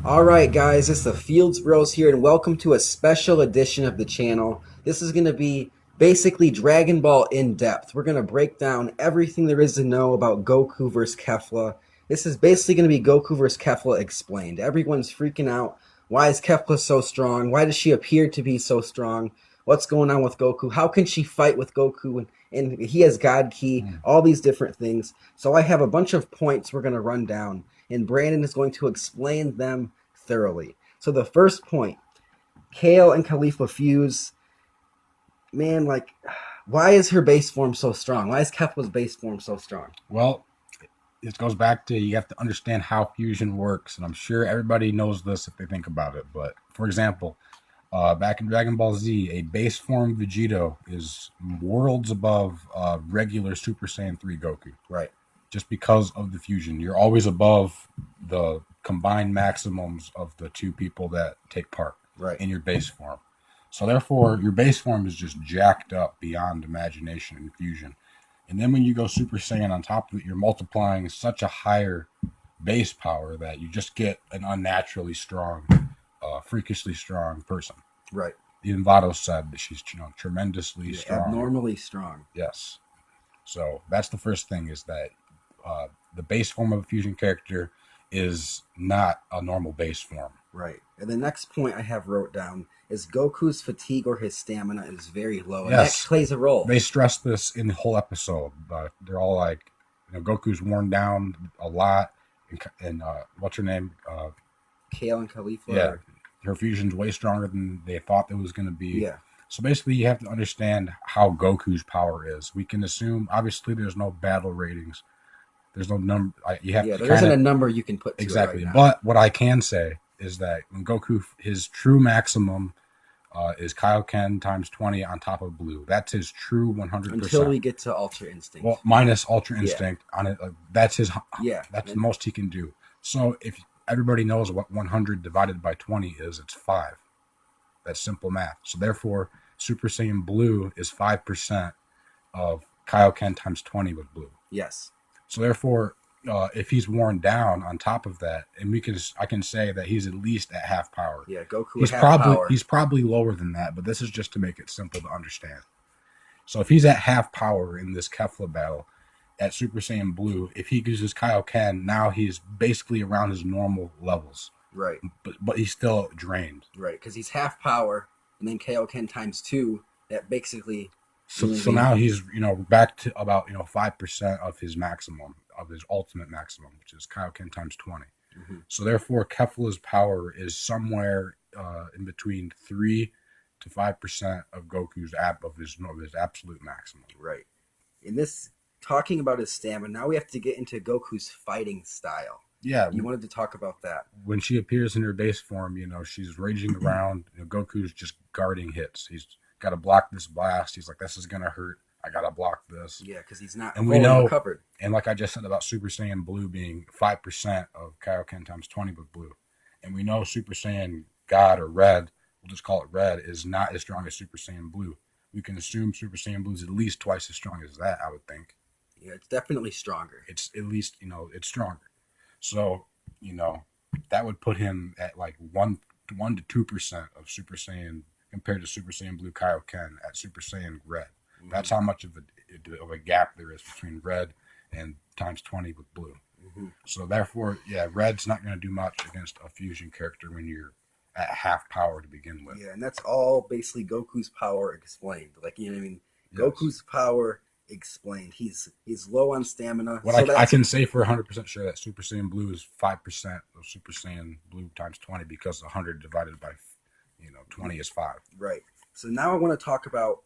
All right, guys, it's the Fields Bros here, and welcome to a special edition of the channel. This is going to be basically Dragon Ball in depth. We're going to break down everything there is to know about Goku versus Kefla. This is basically going to be Goku versus Kefla explained. Everyone's freaking out. Why is Kefla so strong? Why does she appear to be so strong? What's going on with Goku? How can she fight with Goku? And he has God Ki, all these different things. So I have a bunch of points we're going to run down, and Brandon is going to explain them thoroughly. So the first point, Kale and Khalifa fuse. Man, like, why is her base form so strong? Why is Kefla's base form so strong? Well, it goes back to you have to understand how fusion works, and I'm sure everybody knows this if they think about it. But for example, back in Dragon Ball Z, a base form Vegito is worlds above regular Super Saiyan 3 Goku. Right. Just because of the fusion, you're always above the combined maximums of the two people that take part Right. in your base form. So therefore, your base form is just jacked up beyond imagination in fusion. And then when you go Super Saiyan on top of it, you're multiplying such a higher base power that you just get an unnaturally strong, freakishly strong person. Right. Even Vado said that she's tremendously Yeah, strong. abnormally strong. Yes. So that's the first thing is that the base form of a fusion character is not a normal base form. Right. And the next point I have wrote down is Goku's fatigue or his stamina is very low. And Yes. that plays a role. They stress this in the whole episode. They're all like, Goku's worn down a lot. And what's her name? Kale and Khalifa. Yeah. Her fusion's way stronger than they thought it was going to be. Yeah. So basically, you have to understand how Goku's power is. We can assume, obviously, there's no battle ratings. There's no number. You have to there isn't a number you can put to exactly. it right now. But what I can say is that when Goku, his true maximum is Kaioken times 20 on top of blue. That's his true 100%. Until we get to Ultra Instinct. Well, minus Ultra Instinct on it. That's his. Yeah. That's the most he can do. So if everybody knows what 100 divided by 20 is, it's 5. That's simple math. So therefore, Super Saiyan Blue is 5% of Kaioken times 20 with blue. Yes. So therefore, if he's worn down on top of that, and I can say that he's at least at half power. Yeah, Goku. He's probably lower than that, but this is just to make it simple to understand. So if he's at half power in this Kefla battle at Super Saiyan Blue, if he uses Kaioken, now he's basically around his normal levels. Right. But he's still drained. Right, because he's half power, and then Kaioken times 2. That basically. So now he's back to about 5% of his maximum, of his ultimate maximum, which is Kaioken times 20. Mm-hmm. So therefore, Kefla's power is somewhere in between 3 to 5% of Goku's of his absolute maximum. Right. In this, talking about his stamina, now we have to get into Goku's fighting style. Yeah, you wanted to talk about that. When she appears in her base form, she's raging around. Goku's just guarding hits. He's got to block this blast. He's like, this is gonna hurt. I gotta block this. Yeah, because he's not. And we know recovered. And like I just said about Super Saiyan Blue being 5% of Kaioken times 20 with blue, and we know Super Saiyan God or Red, we'll just call it Red, is not as strong as Super Saiyan Blue. We can assume Super Saiyan Blue is at least twice as strong as that. I would think. Yeah, it's definitely stronger. It's at least it's stronger. So that would put him at like 1 to 2% of Super Saiyan compared to Super Saiyan Blue Kaioken at Super Saiyan Red. Mm-hmm. That's how much of a gap there is between Red and times 20 with Blue. Mm-hmm. So therefore, Red's not going to do much against a fusion character when you're at half power to begin with. Yeah, and that's all basically Goku's power explained. Like, what I mean? Yes. Goku's power explained. He's low on stamina. I can say for 100% sure that Super Saiyan Blue is 5% of Super Saiyan Blue times 20 because 100 divided by 20 is 5. Right. So now I want to talk about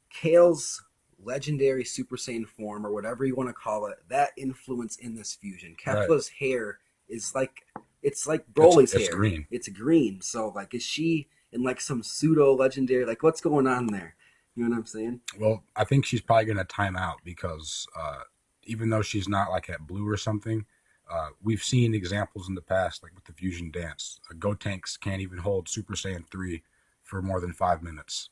Kale's legendary Super Saiyan form, or whatever you want to call it, that influence in this fusion. Kefla's hair is like, it's like Broly's hair. It's green. It's green. So like, is she in like some pseudo legendary, like what's going on there? You know what I'm saying? Well, I think she's probably going to time out because even though she's not like at blue or something, we've seen examples in the past, like with the fusion dance. Gotenks can't even hold Super Saiyan 3 for more than 5 minutes.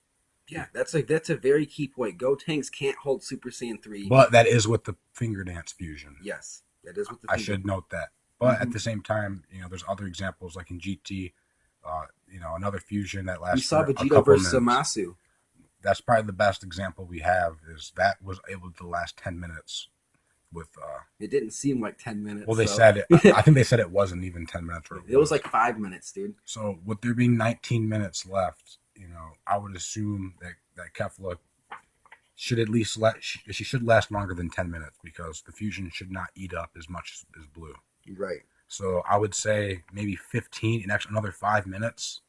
Yeah, that's a very key point. Gotenks can't hold Super Saiyan 3. But that is with the finger dance fusion. Yes, that is with the I should note that. But at the same time, there's other examples like in GT, another fusion that We lasts saw for a Vegeta couple of versus minutes. Zamasu. That's probably the best example we have. Is that was able to last 10 minutes with. It didn't seem like 10 minutes. Well, they so. said it. I think they said it wasn't even 10 minutes. Or it was like 5 minutes, dude. So with there being 19 minutes left, I would assume that Kefla should at least she should last longer than 10 minutes because the fusion should not eat up as much as blue. Right. So I would say maybe 15 and actually another 5 minutes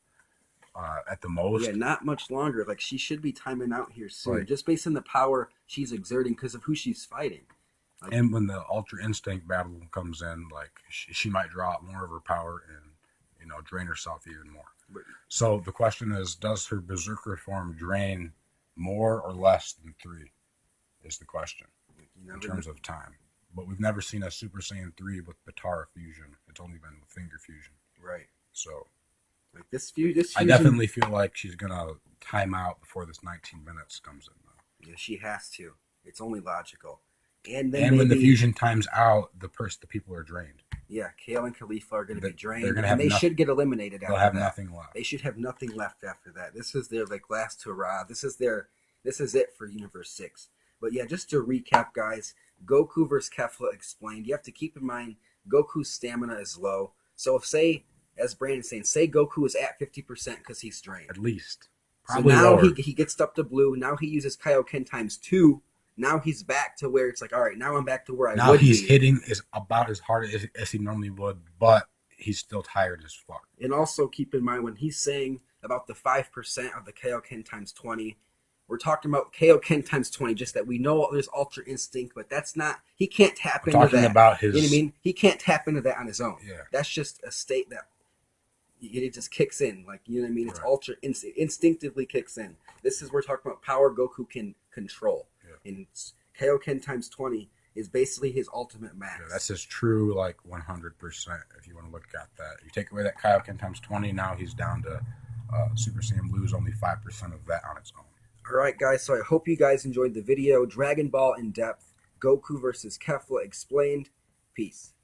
at the most. Yeah, not much longer. Like she should be timing out here soon, Right. just based on the power she's exerting because of who she's fighting. Like, and when the Ultra Instinct battle comes in, like she might draw out more of her power and drain herself even more. Right. So the question is, does her Berserker form drain more or less than 3? Is the question in terms of time. But we've never seen a Super Saiyan 3 with Potara fusion. It's only been with finger fusion. Right. So, like this fusion, I definitely feel like she's gonna time out before this 19 minutes comes in, though. Yeah, she has to. It's only logical. And when the fusion times out, the people are drained. Yeah, Kale and Khalifa are going to be drained, they're gonna and they should get eliminated. They'll have nothing left. They should have nothing left after that. This is their last hurrah. This is it for Universe 6. But yeah, just to recap, guys, Goku versus Kefla explained. You have to keep in mind Goku's stamina is low. So if as Brandon's saying, say Goku is at 50% because he's drained. At least. Probably so now he gets up to blue. Now he uses Kaioken times 2. Now he's back to where it's like, all right, now I'm back to where I would be. Now he's hitting about as hard as he normally would, but he's still tired as fuck. And also keep in mind when he's saying about the 5% of the Kaioken times 20, we're talking about Kaioken times 20, just that we know there's Ultra Instinct, but that's not, he can't tap into that. Talking about his... You know what I mean? He can't tap into that on his own. Yeah. That's just a state that it just kicks in. Like, you know what I mean? It's right. Ultra Instinct. Instinctively kicks in. We're talking about power Goku can control. Yeah. And Kaioken times 20 is basically his ultimate max. Yeah, that's his true, 100%, if you want to look at that. You take away that Kaioken times 20, now he's down to Super Saiyan Blue's only 5% of that on its own. All right, guys, so I hope you guys enjoyed the video. Dragon Ball in depth, Goku versus Kefla explained. Peace.